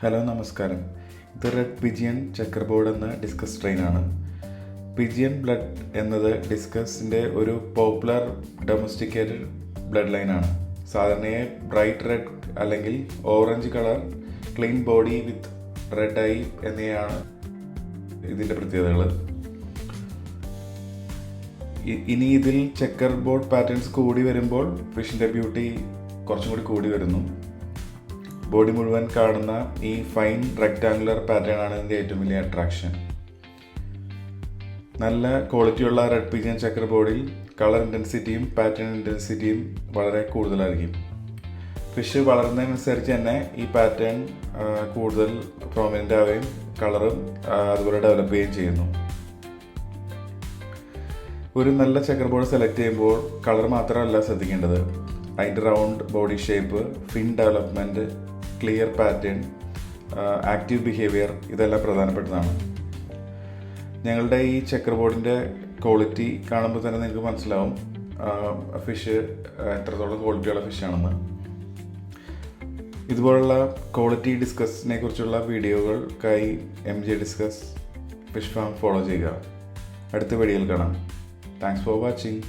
Hello നമസ്കാരം. ഇത് red pigeon checker board എന്ന ഡിസ്കസ് ട്രെയിനാണ്. പിജിയൻ ബ്ലഡ് എന്നത് ഡിസ്കസിൻ്റെ ഒരു പോപ്പുലർ ഡൊമസ്റ്റിക്കേറ്റഡ് ബ്ലഡ് ലൈനാണ്. സാധാരണയായി ബ്രൈറ്റ് റെഡ് അല്ലെങ്കിൽ orange colour, clean body with red I എന്നിവയാണ് ഇതിൻ്റെ പ്രത്യേകതകൾ. ഇനി ഇതിൽ ചെക്കർ ബോർഡ് പാറ്റേൺസ് കൂടി വരുമ്പോൾ ഫിഷിൻ്റെ ബ്യൂട്ടി കുറച്ചും കൂടി കൂടി വരുന്നു. ബോഡി മുഴുവൻ കാണുന്ന ഈ ഫൈൻ റെക്ടാങ്കുലർ പാറ്റേൺ ആണ് ഇതിൻ്റെ ഏറ്റവും വലിയ അട്രാക്ഷൻ. നല്ല ക്വാളിറ്റിയുള്ള റെഡ് പിജിയൻ ചെക്കർ ബോർഡിൽ കളർ ഇൻറ്റൻസിറ്റിയും പാറ്റേൺ ഇൻറ്റൻസിറ്റിയും വളരെ കൂടുതലായിരിക്കും. ഫിഷ് വളരുന്നതിനനുസരിച്ച് തന്നെ ഈ പാറ്റേൺ കൂടുതൽ പ്രോമിനൻ്റ് ആവുകയും കളറും അതുപോലെ ഡെവലപ്പ് ചെയ്യുകയും ചെയ്യുന്നു. ഒരു നല്ല ചെക്കർ ബോർഡ് സെലക്ട് ചെയ്യുമ്പോൾ കളർ മാത്രമല്ല ശ്രദ്ധിക്കേണ്ടത്, അതിൻ്റെ round body shape, fin development, clear pattern, active behaviour ഇതെല്ലാം പ്രധാനപ്പെട്ടതാണ്. ഞങ്ങളുടെ ഈ ചെക്കർ ബോർഡിൻ്റെ ക്വാളിറ്റി കാണുമ്പോൾ തന്നെ നിങ്ങൾക്ക് മനസ്സിലാവും ഫിഷ് എത്രത്തോളം ക്വാളിറ്റിയുള്ള ഫിഷാണെന്ന്. ഇതുപോലുള്ള ക്വാളിറ്റി ഡിസ്കസിനെ കുറിച്ചുള്ള വീഡിയോകൾക്കായി MJ discuss fish farm follow ചെയ്യുക. അടുത്ത വീഡിയോയിൽ കാണാം. Thanks for watching.